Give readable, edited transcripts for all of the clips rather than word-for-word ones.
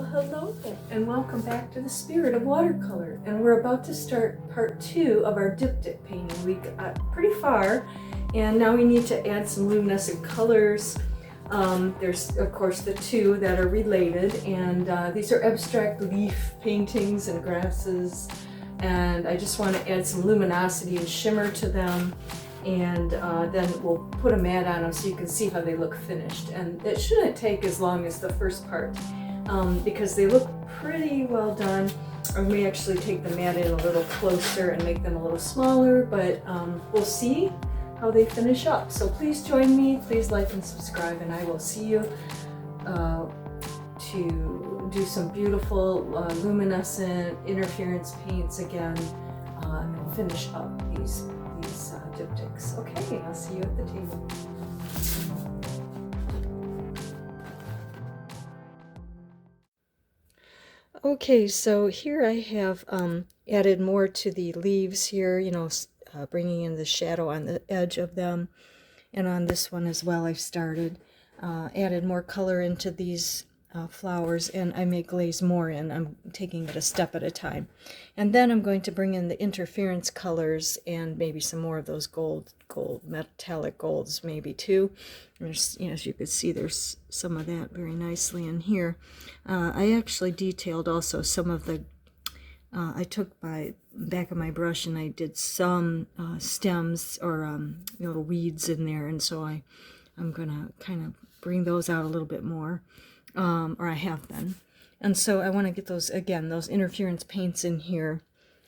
Well, hello and welcome back to the Spirit of Watercolor. And we're about to start part 2 of our Diptych painting. We got pretty far and now we need to add some luminescent colors. There's of course the two that are related, and these are abstract leaf paintings and grasses, and I just want to add some luminosity and shimmer to them, and then we'll put a mat on them so you can see how they look finished. And it shouldn't take as long as the first part because they look pretty well done. I may actually take the mat in a little closer and make them a little smaller, but we'll see how they finish up. So please join me, please like and subscribe, and I will see you to do some beautiful luminescent interference paints again and finish up these diptychs. Okay, I'll see you at the table. Okay, so here I have added more to the leaves here, you know, bringing in the shadow on the edge of them, and on this one as well I've started added more color into these flowers, and I may glaze more in. I'm taking it a step at a time, and then I'm going to bring in the interference colors and maybe some more of those gold metallic golds maybe too. There's, you know, as you can see, there's some of that very nicely in here. I actually detailed also some of the I took my back of my brush and I did some stems or little weeds in there, and so I'm gonna kind of bring those out a little bit more, or I have been. And so I want to get those, again, those interference paints in here,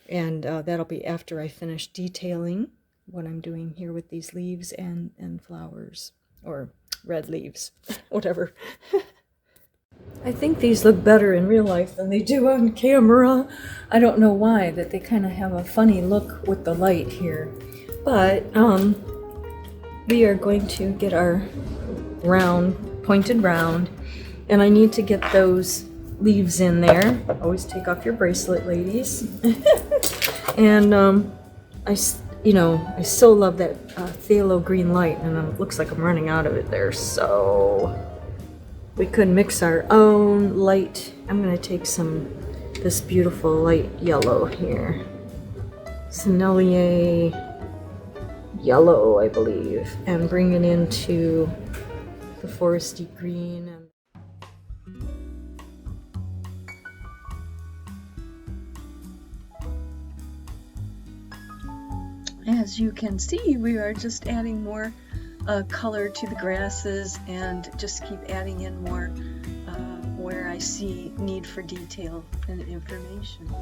and that'll be after I finish detailing what I'm doing here with these leaves and flowers, or red leaves, whatever. I think these look better in real life than they do on camera. I don't know why, that they kind of have a funny look with the light here. But we are going to get our round, pointed round, and I need to get those leaves in there. Always take off your bracelet, ladies. And I so love that phthalo green light, and it looks like I'm running out of it there, so we could mix our own light. I'm going to take this beautiful light yellow here. Sennelier yellow, I believe, and bring it into the foresty green. As you can see, we are just adding more color to the grasses, and just keep adding in more where I see need for detail and information.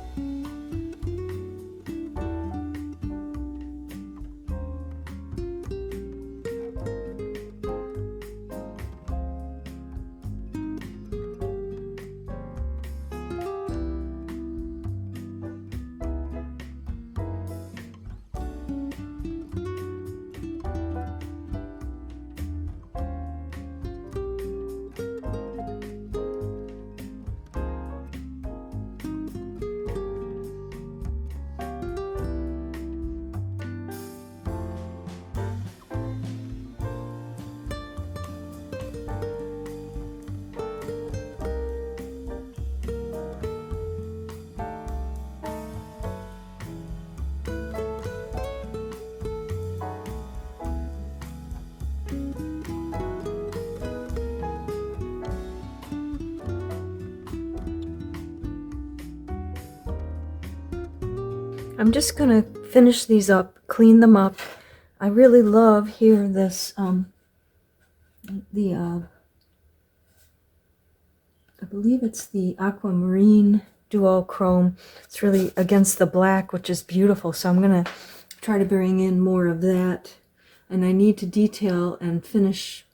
I'm just gonna finish these up, clean them up. I really love here this I believe it's the Aquamarine Duochrome. It's really against the black, which is beautiful, so I'm gonna try to bring in more of that. And I need to detail and finish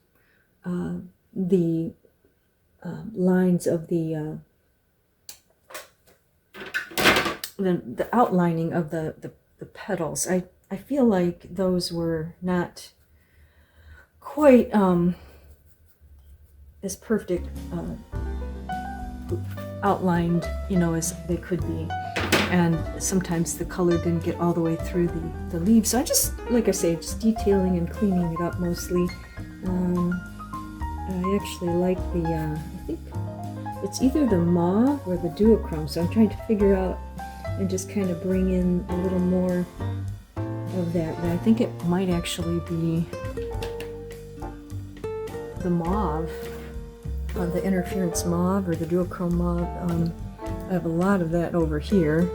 the lines of the outlining of the petals. I feel like those were not quite as perfect outlined, you know, as they could be, and sometimes the color didn't get all the way through the leaves. So I just, like I say, just detailing and cleaning it up mostly. I actually like the I think it's either the mauve or the duochrome, so I'm trying to figure out and just kind of bring in a little more of that. But I think it might actually be the mauve, the interference mauve or the duochrome mauve. I have a lot of that over here.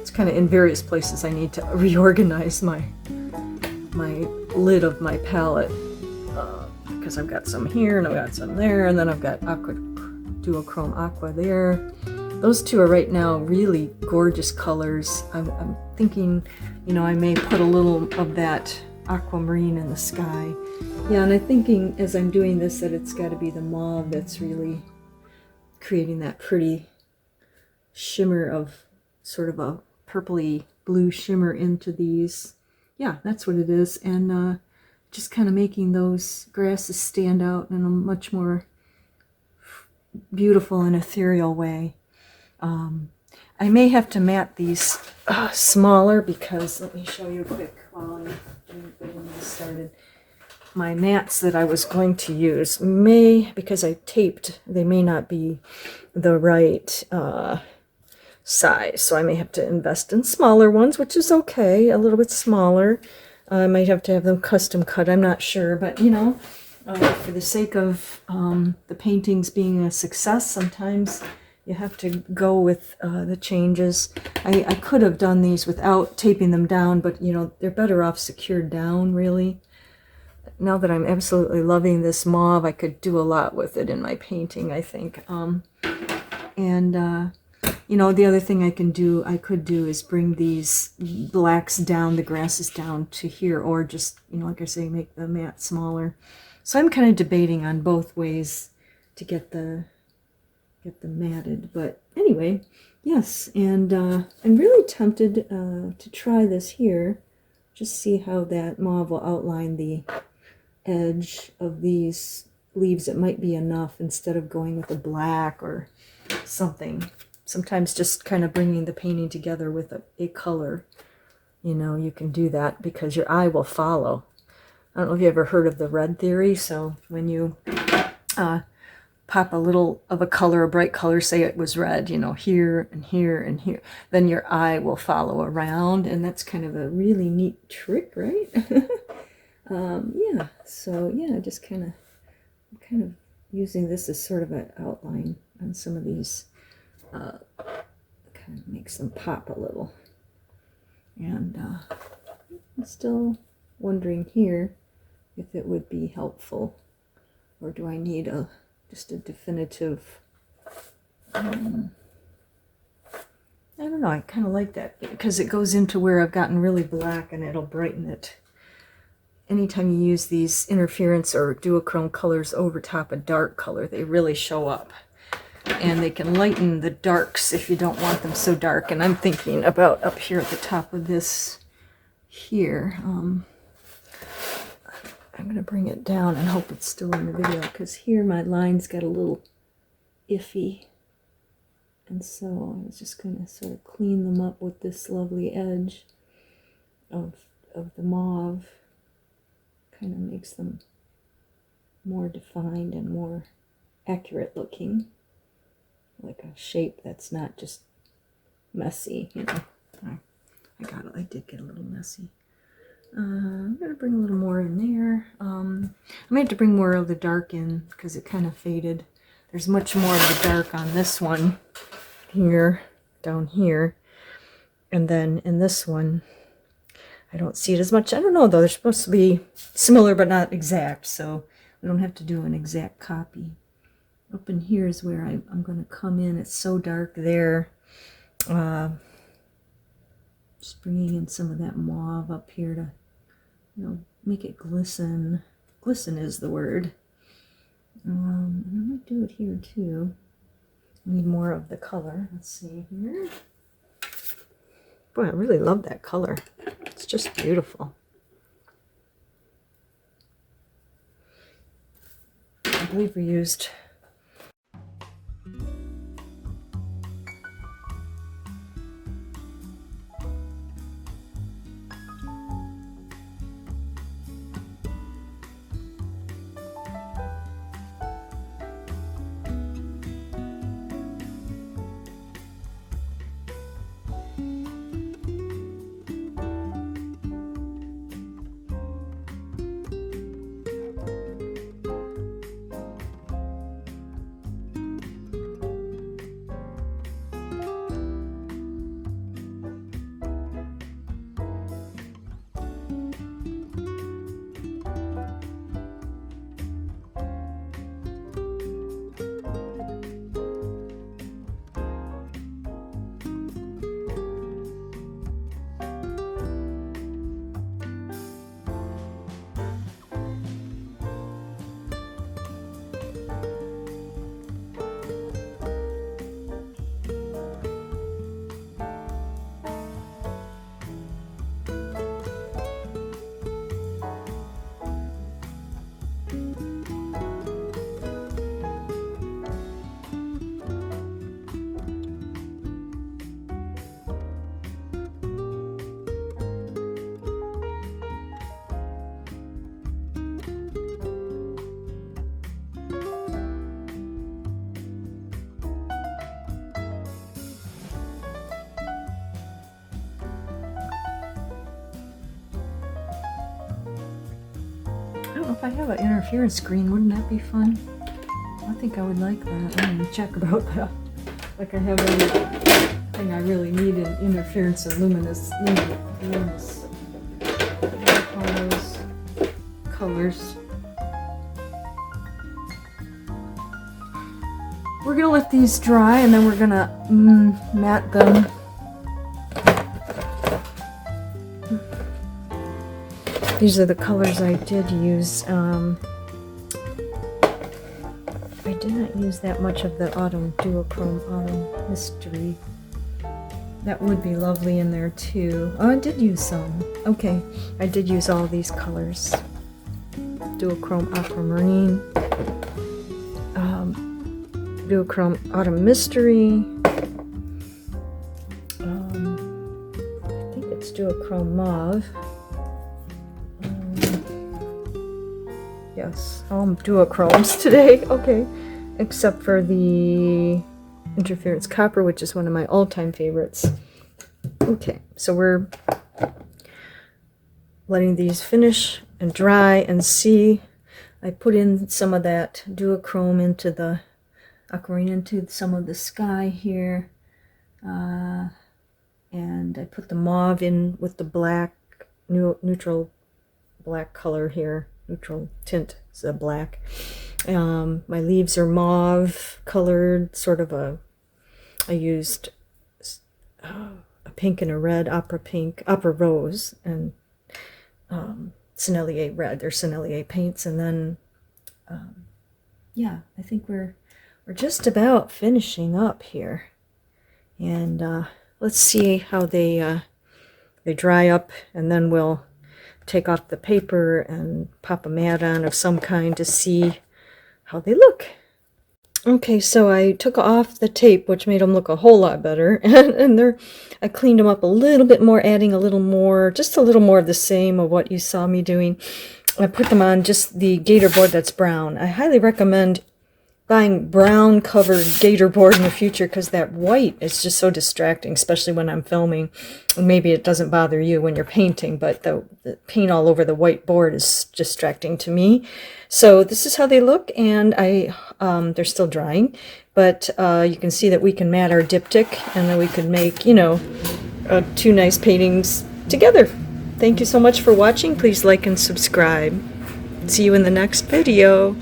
It's kind of in various places. I need to reorganize my lid of my palette because I've got some here and I've got some there, and then I've got Duochrome Aqua there. Those two are right now really gorgeous colors. I'm thinking, you know, I may put a little of that Aquamarine in the sky. Yeah, and I'm thinking as I'm doing this that it's got to be the mauve that's really creating that pretty shimmer of sort of a purpley blue shimmer into these. Yeah, that's what it is. And just kind of making those grasses stand out in a much more beautiful and ethereal way. I may have to mat these smaller because, let me show you quick while I'm getting this started. My mats that I was going to use may, because I taped, they may not be the right size, so I may have to invest in smaller ones, which is okay, a little bit smaller. I might have to have them custom cut, I'm not sure, but you know, for the sake of the paintings being a success, sometimes you have to go with the changes. I could have done these without taping them down, but you know, they're better off secured down, really. Now that I'm absolutely loving this mauve, I could do a lot with it in my painting, I think. You know, the other thing I could do is bring these blacks down, the grasses down to here, or just, you know, like I say, make the mat smaller. So I'm kind of debating on both ways to get them matted. But anyway, yes, and I'm really tempted to try this here. Just see how that mauve will outline the edge of these leaves. It might be enough instead of going with a black or something. Sometimes just kind of bringing the painting together with a color, you know, you can do that because your eye will follow. I don't know if you ever heard of the red theory. So when you pop a little of a color, a bright color, say it was red, you know, here and here and here, then your eye will follow around, and that's kind of a really neat trick, right? Yeah, so yeah, just kind of using this as sort of an outline on some of these, kind of makes them pop a little. And I'm still wondering here if it would be helpful, or do I need just a definitive, I don't know, I kind of like that because it goes into where I've gotten really black and it'll brighten it. Anytime you use these interference or duochrome colors over top a dark color, they really show up. And they can lighten the darks if you don't want them so dark. And I'm thinking about up here at the top of this here. I'm going to bring it down and hope it's still in the video, because here my lines got a little iffy. And so I was just going to sort of clean them up with this lovely edge of the mauve. Kind of makes them more defined and more accurate looking, like a shape that's not just messy, you know. I did get a little messy. I'm going to bring a little more in there. I may have to bring more of the dark in because it kind of faded. There's much more of the dark on this one here, down here, and then in this one I don't see it as much. I don't know though, they're supposed to be similar but not exact, so we don't have to do an exact copy. Up in here is where I'm going to come in. It's so dark there. Just bringing in some of that mauve up here to, you know, make it glisten. Glisten is the word. And I might do it here too. I need more of the color. Let's see here. Boy, I really love that color. It's just beautiful. I believe we used if I have an interference screen, wouldn't that be fun? I think I would like that. I'm gonna check about that. Like I have everything I really need in interference and luminous all those colors. We're gonna let these dry and then we're gonna matte them. These are the colors I did use. I did not use that much of the Duochrome Autumn Mystery. That would be lovely in there too. Oh, I did use some. Okay, I did use all these colors. Duochrome Aquamarine, Duochrome Autumn Mystery. I think it's Duochrome Mauve. Yes, all duochromes today. Okay, except for the Interference Copper, which is one of my all-time favorites. Okay, so we're letting these finish and dry and see. I put in some of that Duochrome into the Aquamarine, into some of the sky here, and I put the mauve in with the black, neutral black color here. Neutral tint is a black. My leaves are mauve colored, sort of I used a pink and a red, opera rose, and Sennelier red. They're Sennelier paints, and then yeah, I think we're just about finishing up here, and let's see how they dry up, and then we'll take off the paper and pop a mat on of some kind to see how they look. Okay, so I took off the tape, which made them look a whole lot better, and I cleaned them up a little bit more, adding a little more, just a little more of the same of what you saw me doing. I put them on just the gator board that's brown. I highly recommend buying brown covered gator board in the future, because that white is just so distracting, especially when I'm filming. And maybe it doesn't bother you when you're painting, but the paint all over the white board is distracting to me. So this is how they look, and they're still drying, but you can see that we can mat our diptych, and then we could make, you know, two nice paintings together. Thank you so much for watching. Please like and subscribe. See you in the next video.